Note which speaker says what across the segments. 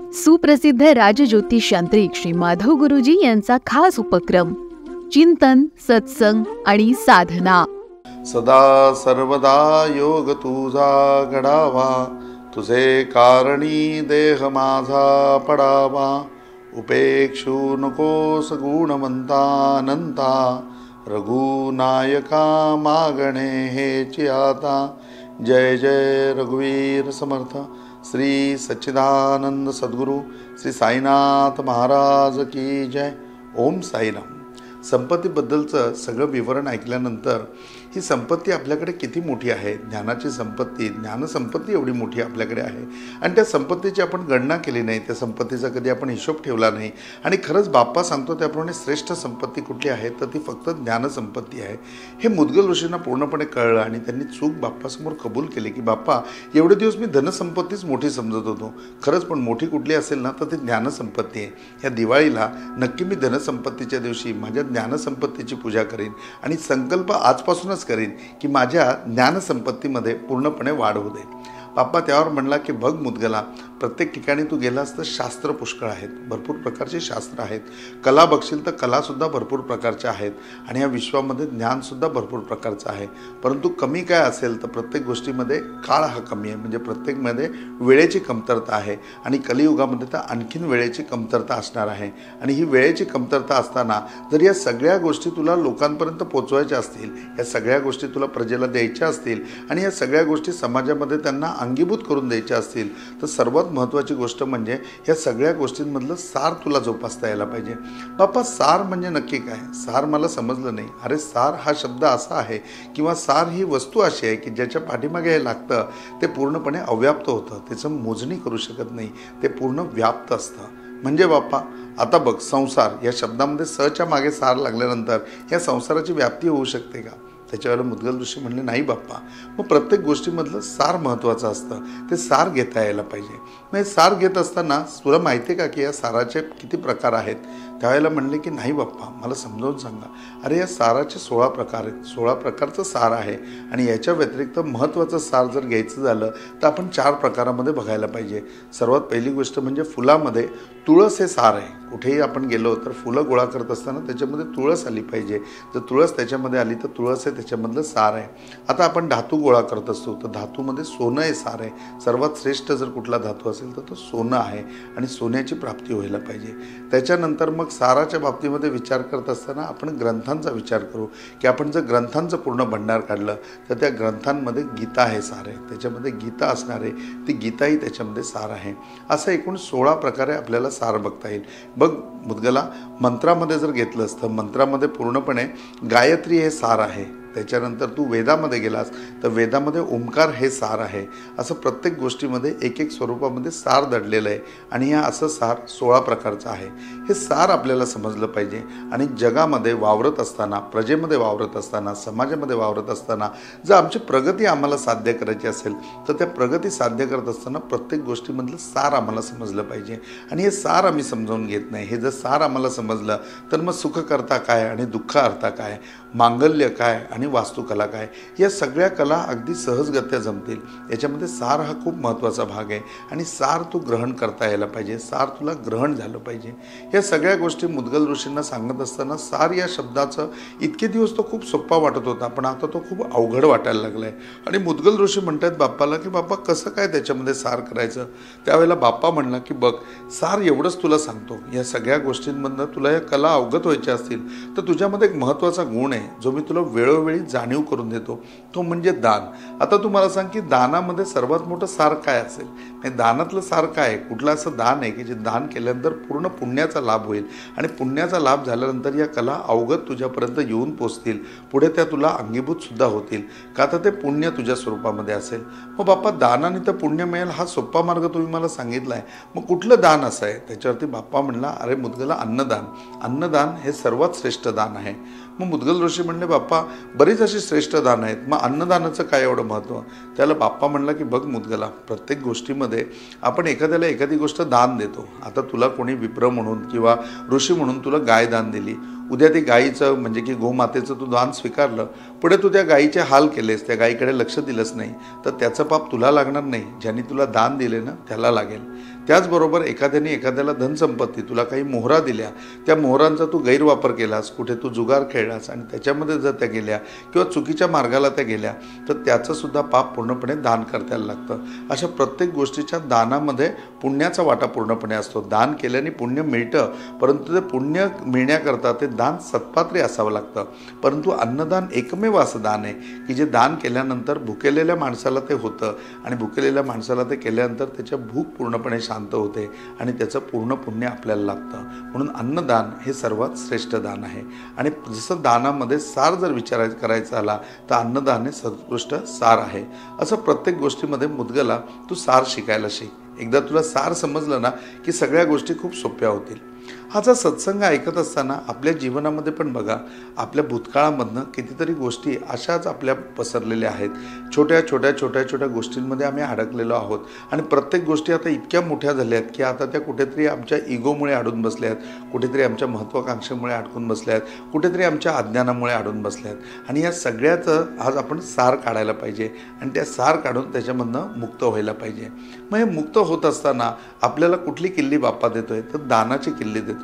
Speaker 1: सुप्रसिद्ध राजज्योतिष यांत्रिक श्री माधव गुरुजी यांचा खास उपक्रम चिंतन, सत्संग आणि साधना.
Speaker 2: सदा सर्वदा योग तुझा घडावा, तुझे कारणी देह माझा पडावा. उपेक्षू नकोस गुणवंता अनंता, रघुनायका मागणे हेची आता. जय जय रघुवीर समर्थ श्री सच्चिदानंद सद्गुरु श्री साईनाथ महाराज की जय. ओम साईराम. संपत्तीबद्दलचं सगळं विवरण ऐकल्यानंतर ही संपत्ती आपल्याकडे किती मोठी आहे, ज्ञानाची संपत्ती, ज्ञानसंपत्ती एवढी मोठी आपल्याकडे आहे आणि त्या संपत्तीची आपण गणना केली नाही, त्या संपत्तीचा कधी आपण हिशोब ठेवला नाही. आणि खरंच बाप्पा सांगतो त्याप्रमाणे श्रेष्ठ संपत्ती कुठली आहे तर ती फक्त ज्ञानसंपत्ती आहे. हे मुद्गल ऋषींना पूर्णपणे कळलं आणि त्यांनी चूक बाप्पासमोर कबूल केली की बाप्पा, एवढे दिवस मी धनसंपत्तीच मोठी समजत होतो, खरंच पण मोठी कुठली असेल ना तर ती ज्ञानसंपत्ती आहे. या दिवाळीला नक्की मी धनसंपत्तीच्या दिवशी माझ्या ज्ञानसंपत्तीची पूजा करीन आणि संकल्प आजपासूनच करीन की माझ्या ज्ञानसंपत्तीमध्ये पूर्णपणे वाढ होऊ दे. बाप्पा त्यावर म्हणला की बघ मुद्गला, प्रत्येक ठिकाणी तू गेलास तर शास्त्र पुष्कळ आहेत, भरपूर प्रकारचे शास्त्र आहेत. कला बघशील तर कलासुद्धा भरपूर प्रकारच्या आहेत आणि या विश्वामध्ये ज्ञानसुद्धा भरपूर प्रकारचं आहे. परंतु कमी काय असेल तर प्रत्येक गोष्टीमध्ये काळ हा कमी आहे, म्हणजे प्रत्येकमध्ये वेळेची कमतरता आहे आणि कलियुगामध्ये तर आणखीन वेळेची कमतरता असणार आहे. आणि ही वेळेची कमतरता असताना जर या सगळ्या गोष्टी तुला लोकांपर्यंत पोचवायच्या असतील, या सगळ्या गोष्टी तुला प्रजेला द्यायच्या असतील आणि या सगळ्या गोष्टी समाजामध्ये त्यांना अंगीभूत करून द्यायच्या असतील तर सर्वात महत्त्वाची गोष्ट म्हणजे या सगळ्या गोष्टींमधलं सार तुला जोपासता यायला पाहिजे. बाप्पा सार म्हणजे नक्की काय? सार मला समजलं नाही. अरे सार हा शब्द असा आहे किंवा सार ही वस्तू अशी आहे की ज्याच्या पाठीमागे हे लागतं ते पूर्णपणे अव्याप्त होतं, त्याचं मोजणी करू शकत नाही, ते पूर्ण व्याप्त असतं. म्हणजे बाप्पा आता बघ, संसार या शब्दामध्ये सच्या मागे सार लागल्यानंतर या संसाराची व्याप्ती होऊ शकते का? त्याच्यावेळेला मुद्गल ऋषी म्हणले नाही बाप्पा, मग प्रत्येक गोष्टीमधलं सार महत्त्वाचं असतं, ते सार घेता यायला पाहिजे. मग हे सार घेत असताना तुला माहिती आहे का की या साराचे किती प्रकार आहेत? त्यावेळेला म्हणले की नाही बाप्पा, मला समजावून सांगा. अरे या साराचे 16 प्रकार आहेत, 16 प्रकारचं सार आहे आणि याच्या व्यतिरिक्त महत्त्वाचं सार जर घ्यायचं झालं तर आपण 4 प्रकारामध्ये बघायला पाहिजे. सर्वात पहिली गोष्ट म्हणजे फुलामध्ये तुळस हे सार आहे. कुठेही आपण गेलो तर फुलं गोळा करत असताना त्याच्यामध्ये तुळस आली पाहिजे. जर तुळस त्याच्यामध्ये आली तर तुळस हे त्याच्यामधलं सार आहे. आता आपण धातू गोळा करत असतो तर धातूमध्ये सोनं हे सार आहे. सर्वात श्रेष्ठ जर कुठला धातू असेल तर तो सोनं आहे आणि सोन्याची प्राप्ती व्हायला पाहिजे. त्याच्यानंतर मग साराच्या बाबतीमध्ये विचार करत असताना आपण ग्रंथांचा विचार करू की आपण जर ग्रंथांचं पूर्ण भंडार काढलं तर त्या ग्रंथांमध्ये गीता हे सार आहे, त्याच्यामध्ये गीता असणार आहे, ती गीताही त्याच्यामध्ये सार आहे. असं एकूण 16 प्रकारे आपल्याला सार बघता येईल. बघ मुद्गला, मंत्रामध्ये जर घेतलंस तर मंत्रामध्ये पूर्णपणे गायत्री हे सार आहे. त्याच्यानंतर तू वेदामध्ये गेलास तर वेदामध्ये ओंकार हे सार आहे. असं प्रत्येक गोष्टीमध्ये एक एक स्वरूपामध्ये सार दडलेलं आहे आणि या असं सार 16 प्रकारचं आहे. हे सार आपल्याला समजलं पाहिजे. आणि जगामध्ये वावरत असताना, प्रजेमध्ये वावरत असताना, समाजामध्ये वावरत असताना जर आमची प्रगती आम्हाला साध्य करायची असेल तर त्या प्रगती साध्य करत असताना प्रत्येक गोष्टीमधलं सार आम्हाला समजलं पाहिजे. आणि हे सार आम्ही समजावून घेत नाही. हे जर सार आम्हाला समजलं तर मग सुखकर्ता काय आणि दुःख अर्था काय, मांगल्य काय आणि वास्तुकला काय, या सगळ्या कला अगदी सहजगत्या जमतील. याच्यामध्ये सार हा खूप महत्त्वाचा भाग आहे आणि सार तू ग्रहण करता यायला पाहिजे, सार तुला ग्रहण झालं पाहिजे. या सगळ्या गोष्टी मुद्गल ऋषींना सांगत असताना सार या शब्दाचं इतके दिवस तो खूप सोपा वाटत होता पण आता तो खूप अवघड वाटायला लागला आहे. आणि मुद्गल ऋषी म्हणतात बाप्पाला की बाप्पा कसं काय त्याच्यामध्ये सार करायचं? त्यावेळेला बाप्पा म्हणला की बघ, सार एवढंच तुला सांगतो, या सगळ्या गोष्टींमधनं तुला या कला अवगत व्हायच्या असतील तर तुझ्यामध्ये एक महत्त्वाचा गुण आहे जो मी तुला वेळोवेळी जाणीव करून देतो, तो म्हणजे दान. आता तू मला सांग की दानामध्ये सर्वात मोठं सार काय असेल? दानातलं सार काय आहे? कुठलं असं दान आहे की जे दान केल्यानंतर पूर्ण पुण्याचा लाभ होईल आणि पुण्याचा लाभ झाल्यानंतर या कला अवगत तुझ्यापर्यंत येऊन पोचतील, पुढे त्या तुला अंगीभूत सुद्धा होतील का? तर ते पुण्य तुझ्या स्वरूपामध्ये असेल. मग बाप्पा दानाने तर पुण्य मिळेल हा सोपा मार्ग तुम्ही मला सांगितला आहे, मग कुठलं दान असं आहे? त्याच्यावरती बाप्पा म्हणला अरे मुद्गला, अन्नदान. अन्नदान हे सर्वात श्रेष्ठ दान आहे. मग मुद्गल ऋषी म्हणले बाप्पा बरीच अशी श्रेष्ठ दान आहेत, मग अन्नदानाचं काय एवढं महत्त्व? त्याला बाप्पा म्हणला की बघ मुद्गला, प्रत्येक गोष्टीमध्ये आपण एखाद्याला एखादी गोष्ट दान देतो. आता तुला कोणी विप्र म्हणून किंवा ऋषी म्हणून तुला गाय दान दिली, उद्या ते गाईचं म्हणजे की गोमातेचं तू दान स्वीकारलं, पुढे तू त्या गाईचे हाल केलेस, त्या गाईकडे लक्ष दिलंच नाही, तर त्याचं पाप तुला लागणार नाही, ज्यांनी तुला दान दिले ना त्याला लागेल. त्याचबरोबर एखाद्याने एखाद्याला धनसंपत्ती, तुला काही मोहरा दिल्या, त्या मोहरांचा तू गैरवापर केलास, कुठे तू जुगार खेळलास आणि त्याच्यामध्ये जर त्या गेल्या किंवा चुकीच्या मार्गाला त्या गेल्या, तर त्याचं सुद्धा पाप पूर्णपणे दान करतायला लागतं. अशा प्रत्येक गोष्टीच्या दानामध्ये पुण्याचा वाटा पूर्णपणे असतो. दान केल्याने पुण्य मिळतं, परंतु ते पुण्य मिळण्याकरता ते दान सत्पात्री असावं लागतं. परंतु अन्नदान एकमेव असं दान आहे की जे दान केल्यानंतर भुकेलेल्या माणसाला ते होतं आणि भुकेलेल्या माणसाला ते केल्यानंतर त्याच्या भूक पूर्णपणे शांत होते आणि त्याचं पूर्ण पुण्य आपल्याला लागतं. म्हणून अन्नदान हे सर्वात श्रेष्ठ दान आहे. आणि जसं दानामध्ये सार जर विचार करायचा आला तर अन्नदान हे सर्वोत्कृष्ट सार आहे. असं प्रत्येक गोष्टीमध्ये मुद्गला तू सार शिकायला शिक. एकदा तुला सार समजलं ना की सगळ्या गोष्टी खूप सोप्या होतील. हा जर सत्संग ऐकत असताना आपल्या जीवनामध्ये पण बघा, आपल्या भूतकाळामधनं कितीतरी गोष्टी अशाच आपल्या पसरलेल्या आहेत. छोट्या छोट्या गोष्टींमध्ये आम्ही अडकलेलो आहोत आणि प्रत्येक गोष्टी आता इतक्या मोठ्या झाल्या आहेत की आता त्या कुठेतरी आमच्या इगोमुळे अडून बसल्या आहेत, कुठेतरी आमच्या महत्त्वाकांक्षेमुळे अडकून बसल्या आहेत, कुठेतरी आमच्या अज्ञानामुळे अडून बसल्या आहेत. आणि या सगळ्याचं आज आपण सार काढायला पाहिजे आणि त्या सार काढून त्याच्यामधनं मुक्त व्हायला पाहिजे. मग हे मुक्त होत असताना आपल्याला कुठली किल्ली बाप्पा देतोय, तर दानाची किल्ली देतोय.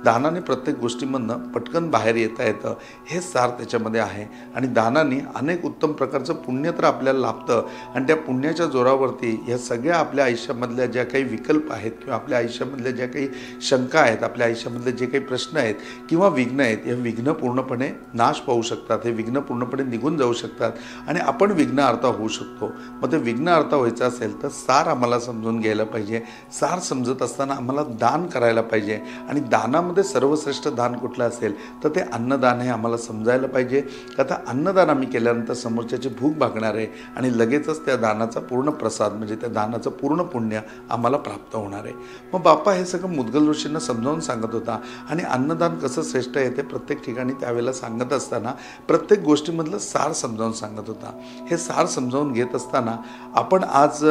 Speaker 2: दानाने प्रत्येक गोष्टीमधनं पटकन बाहेर येता येतं, हे सार त्याच्यामध्ये आहे. आणि दानाने अनेक उत्तम प्रकारचं पुण्य तर आपल्याला लाभतं आणि त्या पुण्याच्या जोरावरती ह्या सगळ्या आपल्या आयुष्यामधल्या ज्या काही विकल्प आहेत किंवा आपल्या आयुष्यामधल्या ज्या काही शंका आहेत, आपल्या आयुष्यामधले जे काही प्रश्न आहेत किंवा विघ्न आहेत, हे विघ्न पूर्णपणे नाश पावू शकतात, हे विघ्न पूर्णपणे निघून जाऊ शकतात आणि आपण विघ्नहर्ता होऊ शकतो. मग ते विघ्नहर्ता व्हायचं असेल तर सार आम्हाला समजून घ्यायला पाहिजे. सार समजत असताना आम्हाला दान करायला पाहिजे आणि दानामध्ये सर्वश्रेष्ठ दान कुठलं असेल तर ते अन्नदान हे आम्हाला समजायला पाहिजे. आता अन्नदान आम्ही केल्यानंतर समोरच्याची भूक भागणार आहे आणि लगेचच त्या दानाचा पूर्ण प्रसाद म्हणजे त्या दानाचं पूर्ण पुण्य आम्हाला प्राप्त होणार आहे. मग बाप्पा हे सगळं मुद्गल ऋषींना समजावून सांगत होता आणि अन्नदान कसं श्रेष्ठ आहे ते प्रत्येक ठिकाणी त्यावेळेला सांगत असताना प्रत्येक गोष्टीमधलं सार समजावून सांगत होता. हे सार समजावून घेत असताना आपण आज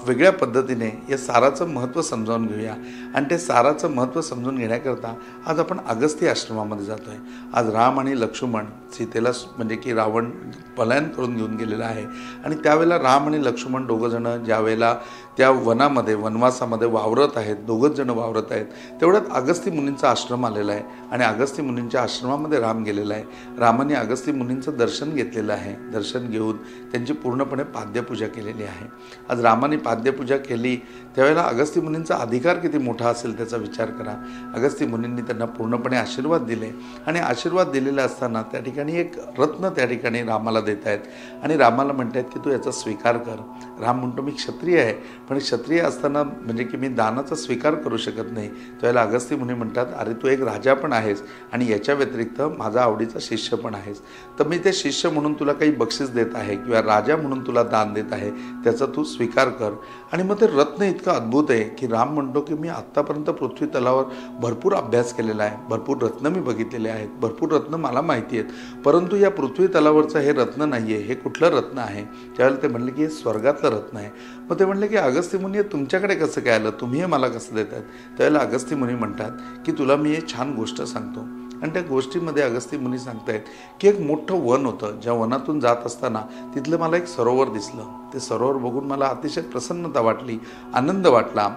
Speaker 2: वेगळ्या पद्धतीने या साराचं महत्त्व समजावून घेऊया आणि ते साराचं महत्त्व समजून घेण्याकरता आज आपण अगस्ती आश्रमामध्ये जातो आहे. आज राम आणि लक्ष्मण सीतेला म्हणजे की रावण पलायन करून घेऊन गेलेला आहे आणि त्यावेळेला राम आणि लक्ष्मण दोघंजणं ज्या वेळेला त्या वनामध्ये वनवासामध्ये वावरत आहेत, दोघंच जण वावरत आहेत, तेवढ्यात अगस्ती मुनींचा आश्रम आलेला आहे आणि अगस्ती मुनींच्या आश्रमामध्ये राम गेलेला आहे. रामाने अगस्ती मुनींचं दर्शन घेतलेलं आहे. दर्शन घेऊन त्यांची पूर्णपणे पाद्यपूजा केलेली आहे. आज रामाने पाद्यपूजा केली त्यावेळेला अगस्ती मुनींचा अधिकार किती मोठा असेल त्याचा विचार करा. अगस्ती मुनींनी त्यांना पूर्णपणे आशीर्वाद दिले आणि आशीर्वाद दिलेले असताना त्या ठिकाणी एक रत्न त्या ठिकाणी रामाला देत आहेत आणि रामाला म्हणत आहेत की तू याचा स्वीकार कर. राम म्हणतो मी क्षत्रिय आहे, पण क्षत्रिय असताना म्हणजे की मी दानाचा स्वीकार करू शकत नाही. त्यावेळेला अगस्ती मुनी म्हणतात अरे तू एक राजा पण आहेस आणि याच्या व्यतिरिक्त माझा आवडीचा शिष्य पण आहेस, तर मी ते शिष्य म्हणून तुला काही बक्षीस देत आहे किंवा राजा म्हणून तुला दान देत आहे, त्याचा तू स्वीकार कर. आणि मग ते रत्न इतकं अद्भुत आहे की राम म्हणतो की मी आत्तापर्यंत पृथ्वी तलावर भरपूर अभ्यास केलेला आहे, भरपूर रत्न मी बघितलेले आहेत, भरपूर रत्न मला माहिती आहेत, परंतु या पृथ्वी तलावरचं हे रत्न नाही आहे. हे कुठलं रत्न आहे? त्यावेळेला ते म्हणले की हे स्वर्गातलं रत्न आहे. मग ते म्हणले की अगस्ती मुनी तुमच्याकडे कसं काय आलं, तुम्ही हे मला कसं देतात? त्यावेळेला अगस्ती मुनी म्हणतात की तुला मी एक छान गोष्ट सांगतो. आणि त्या गोष्टीमध्ये अगस्ती मुनी सांगतायत की एक मोठं वन होतं, ज्या वनातून जात असताना तिथलं मला एक सरोवर दिसलं. ते सरोवर बघून मला अतिशय प्रसन्नता वाटली, आनंद वाटला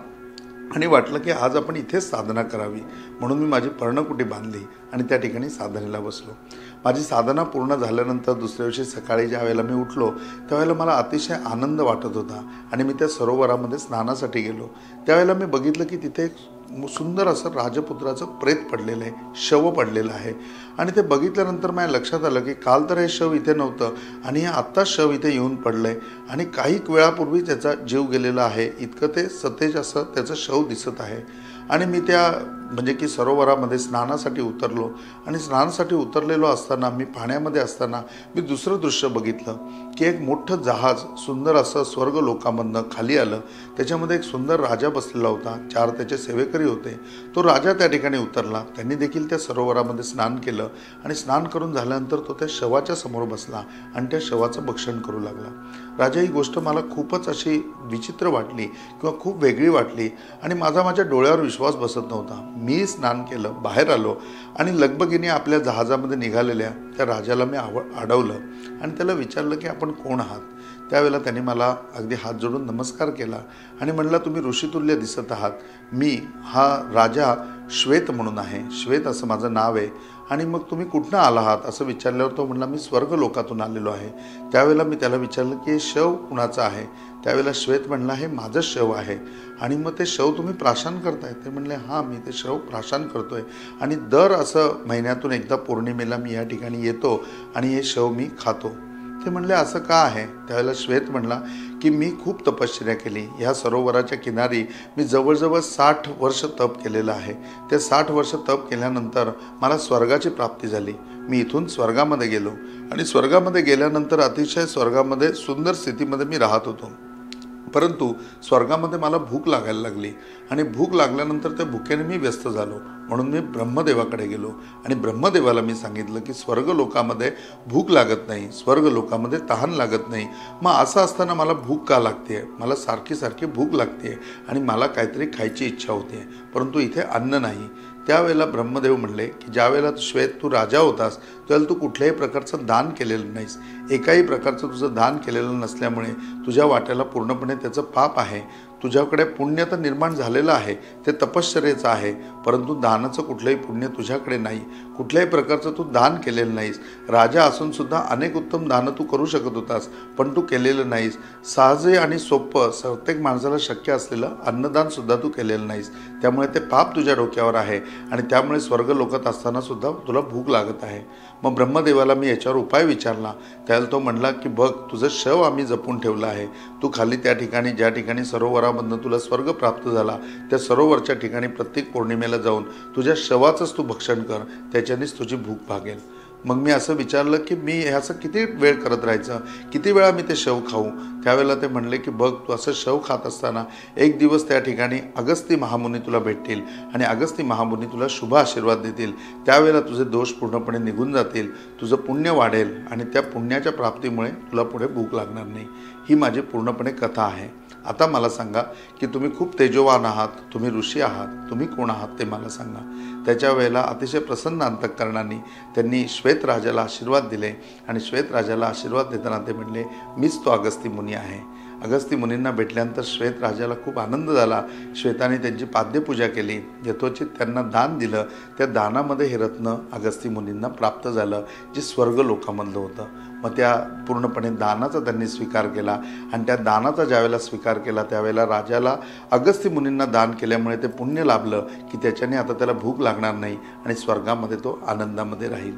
Speaker 2: आणि वाटलं की आज आपण इथेच साधना करावी. म्हणून मी माझी पर्णकुटी बांधली आणि त्या ठिकाणी साधनेला बसलो. माझी साधना पूर्ण झाल्यानंतर दुसऱ्या दिवशी सकाळी ज्या वेळेला मी उठलो त्यावेळेला मला अतिशय आनंद वाटत होता आणि मी त्या सरोवरामध्ये स्नानासाठी गेलो. त्यावेळेला मी बघितलं की तिथे एक सुंदर असं राजपुत्राचं प्रेत पडलेलं आहे, शव पडलेलं आहे. आणि ते बघितल्यानंतर माझ्या लक्षात आलं की काल तर हे शव इथे नव्हतं आणि हे आत्ताच शव इथे येऊन पडलं आहे आणि काही वेळापूर्वी त्याचा जीव गेलेला आहे, इतकं ते सतेज असं त्याचं शव दिसत आहे. आणि मी त्या म्हणजे की सरोवरामध्ये स्नानासाठी उतरलो आणि स्नानासाठी उतरलेलो असताना मी पाण्यामध्ये असताना मी दुसरं दृश्य बघितलं की एक मोठं जहाज सुंदर असं स्वर्ग लोकामधनं खाली आलं. त्याच्यामध्ये एक सुंदर राजा बसलेला होता, 4 त्याचे सेवेकरी होते. तो राजा त्या ठिकाणी उतरला. त्यांनी देखील त्या सरोवरामध्ये स्नान केलं आणि स्नान करून झाल्यानंतर तो त्या शवाच्या समोर बसला आणि त्या शवाचं भक्षण करू लागला. राजा, ही गोष्ट मला खूपच अशी विचित्र वाटली किंवा खूप वेगळी वाटली आणि माझ्या डोळ्यावर विश्वास बसत नव्हता. मी स्नान केलं, बाहेर आलो आणि लगबगीने आपल्या जहाजामध्ये निघालेल्या त्या राजाला मी अडवलं आणि त्याला विचारलं की आपण कोण आहात. त्यावेळेला त्याने मला अगदी हात जोडून नमस्कार केला आणि म्हणला, तुम्ही ऋषितुल्य दिसत आहात. मी हा राजा श्वेत म्हणून आहे, श्वेत असं माझं नाव आहे. आणि मग तुम्ही कुठनं आला आहात असं विचारल्यावर तो म्हणला, मी स्वर्ग लोकातून आलेलो आहे. त्यावेळेला मी त्याला विचारलं की हे शव कुणाचं आहे. त्यावेळेला श्वेत म्हणला, हे माझं शव आहे. आणि मग ते शव तुम्ही प्राशन करताय. ते म्हणले, हां मी ते शव प्राशन करतोय आणि दर असं महिन्यातून एकदा पौर्णिमेला मी या ठिकाणी येतो आणि हे शव मी खातो. ते म्हणले, असं का आहे. त्यावेळेला श्वेत म्हणला की मी खूप तपश्चर्या केली. ह्या सरोवराच्या किनारी मी जवळजवळ 60 वर्ष तप केलेलं आहे. ते 60 वर्ष तप केल्यानंतर मला स्वर्गाची प्राप्ती झाली. मी इथून स्वर्गामध्ये गेलो आणि स्वर्गामध्ये गेल्यानंतर अतिशय स्वर्गामध्ये सुंदर स्थितीमध्ये मी राहत होतो. परंतु स्वर्गामध्ये मला भूक लागायला लागली आणि भूक लागल्यानंतर त्या भुकेने मी व्यस्त झालो. म्हणून मी ब्रह्मदेवाकडे गेलो आणि ब्रह्मदेवाला मी सांगितलं की स्वर्ग लोकामध्ये भूक लागत नाही, स्वर्ग लोकामध्ये तहान लागत नाही. मग असं असताना मला भूक का लागते. मला सारखी सारखी भूक लागते आणि मला काहीतरी खायची इच्छा होते, परंतु इथे अन्न नाही. त्यावेळेला ब्रह्मदेव म्हणले की ज्यावेळेला श्वेत तू राजा होतास त्यावेळेला तू कुठल्याही प्रकारचं दान केलेलं नाहीस. एकाही प्रकारचं तुझं दान केलेलं नसल्यामुळे तुझ्या वाट्याला पूर्णपणे त्याचं पाप आहे. तुझ्याकडे पुण्य तर निर्माण झालेलं आहे, ते तपश्चर्येचं आहे, परंतु दानाचं कुठलंही पुण्य तुझ्याकडे नाही. कुठल्याही प्रकारचं तू दान केलेलं नाहीस. राजा असून सुद्धा अनेक उत्तम दानं तू करू शकत होतास, पण तू केलेलं नाहीस. सहज आणि सोपं प्रत्येक माणसाला शक्य असलेलं अन्नदान सुद्धा तू केलेलं नाहीस. त्यामुळे ते पाप तुझ्या डोक्यावर आहे आणि त्यामुळे स्वर्ग लोकात असताना सुद्धा तुला भूक लागत आहे. मग ब्रह्मदेवाला मी याच्यावर उपाय विचारला. त्याला तो म्हणला की बघ, तुझं शव आम्ही जपून ठेवलं आहे. तू खाली त्या ठिकाणी ज्या ठिकाणी सरोवरामधनं तुला स्वर्ग प्राप्त झाला त्या सरोवरच्या ठिकाणी प्रत्येक पौर्णिमेला जाऊन तुझ्या शवाचंच तू भक्षण कर, त्याच्यानेच तुझी भूक भागेल. मग मी असं विचारलं की मी ह्याचं किती वेळ करत राहायचं, किती वेळा मी ते शव खाऊ. त्यावेळेला ते म्हणले की बघ, तू असं शव खात असताना एक दिवस त्या ठिकाणी अगस्ती महामुनी तुला भेटतील आणि अगस्ती महामुनी तुला शुभ आशीर्वाद देतील. त्यावेळेला तुझे दोष पूर्णपणे निघून जातील, तुझं पुण्य वाढेल आणि त्या पुण्याच्या प्राप्तीमुळे तुला पुढे भूक लागणार नाही. ही माझी पूर्णपणे कथा आहे. आता मला सांगा की तुम्ही खूप तेजोवान आहात, तुम्ही ऋषी आहात, तुम्ही कोण आहात ते मला सांगा. त्याच्या वेळेला अतिशय प्रसन्न अंतःकरणाने त्यांनी श्वेत राजाला आशीर्वाद दिले आणि श्वेत राजाला आशीर्वाद देताना ते म्हणले, मीच तो अगस्ती मुनी आहे. अगस्ती मुनींना भेटल्यानंतर श्वेत राजाला खूप आनंद झाला. श्वेताने त्यांची पाद्यपूजा केली, यथोचित त्यांना दान दिलं. त्या दानामध्ये हे रत्न अगस्ती मुनींना प्राप्त झालं, जे स्वर्ग लोकामधलं होतं. मग त्या पूर्णपणे दानाचा त्यांनी स्वीकार केला आणि त्या दानाचा ज्यावेळेला स्वीकार केला त्यावेळेला राजाला अगस्ती मुनींना दान केल्यामुळे ते पुण्य लाभलं की त्याच्याने आता त्याला भूक लागणार नाही आणि स्वर्गामध्ये तो आनंदामध्ये राहील.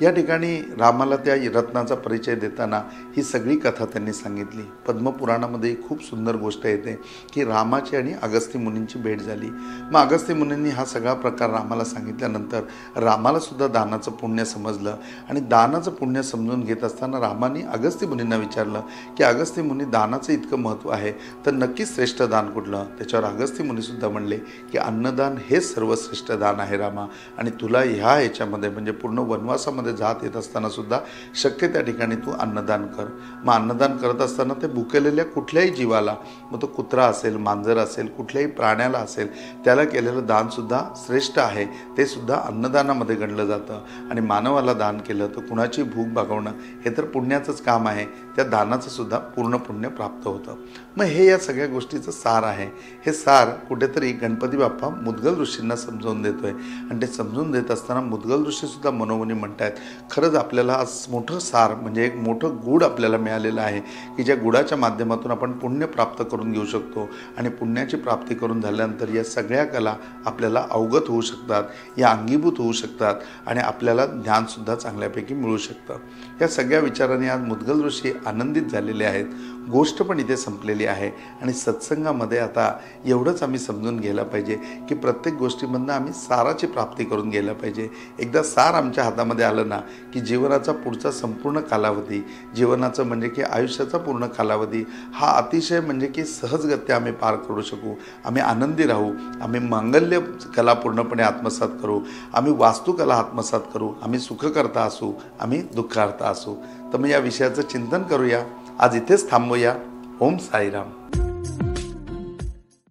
Speaker 2: या ठिकाणी रामाला त्या रत्नाचा परिचय देताना ही सगळी कथा त्यांनी सांगितली. पद्मपुराणामध्ये खूप सुंदर गोष्ट येते की रामाची आणि अगस्ती मुनींची भेट झाली. मग अगस्ती मुनींनी हा सगळा प्रकार रामाला सांगितल्यानंतर रामाला सुद्धा दानाचं पुण्य समजलं आणि दानाचं पुण्य समजून घेत असताना रामाने अगस्ती मुनींना विचारलं की अगस्ती मुनी, दानाचं इतकं महत्त्व आहे तर नक्कीच श्रेष्ठ दान कुठलं. त्याच्यावर अगस्ती मुनीसुद्धा म्हणले की अन्नदान हेच सर्वश्रेष्ठ दान आहे रामा, आणि तुला ह्या ह्याच्यामध्ये म्हणजे पूर्ण वनवासामध्ये जात येत असताना सुद्धा शक्य त्या ठिकाणी तू अन्नदान कर. मग अन्नदान करत असताना ते भुकेलेल्या कुठल्याही जीवाला, मग तो कुत्रा असेल, मांजर असेल, कुठल्याही प्राण्याला असेल, त्याला केलेलं दानसुद्धा श्रेष्ठ आहे. ते सुद्धा अन्नदानामध्ये गणलं जातं. आणि मानवाला दान केलं तर कुणाची भूक भागवणं हे तर पुण्याचंच काम आहे. त्या दानाचं सुद्धा पूर्ण पुण्य प्राप्त होतं. मग हे या सगळ्या गोष्टीचं सार आहे. हे सार कुठेतरी गणपती बाप्पा मुद्गल ऋषींना समजावून देतोय आणि ते समजून देत असताना मुद्गल ऋषीसुद्धा मनोमनी म्हणतात, खरंच आपल्याला आज मोठं सार म्हणजे एक मोठं गूढ आपल्याला मिळालेलं आहे की ज्या गुडाच्या माध्यमातून आपण पुण्य प्राप्त करून घेऊ शकतो आणि पुण्याची प्राप्ती करून झाल्यानंतर या सगळ्या कला आपल्याला अवगत होऊ शकतात, या अंगीभूत होऊ शकतात आणि आपल्याला ज्ञानसुद्धा चांगल्यापैकी मिळू शकतं. या सगळ्या विचारांनी आज मुद्गल ऋषी आनंदित झालेले आहेत. गोष्ट पण इथे संपलेली आहे आणि सत्संगामध्ये आता एवढंच आम्ही समजून घ्यायला पाहिजे की प्रत्येक गोष्टीमधनं आम्ही साराची प्राप्ती करून घ्यायला पाहिजे. एकदा सार आमच्या हातामध्ये आलं ना की जीवनाचा पुढचा संपूर्ण कालावधी, जीवनाचं म्हणजे की आयुष्याचा पूर्ण कालावधी हा अतिशय म्हणजे की सहजगत्या आम्ही पार करू शकू. आम्ही आनंदी राहू, आम्ही मांगल्य कला पूर्णपणे आत्मसात करू, आम्ही वास्तुकला आत्मसात करू, आम्ही सुखकर्ता असू, आम्ही दुःखहर्ता असू. तर मग या विषयाचं चिंतन करूया. आज इथेच थांबूया. ओम साईराम.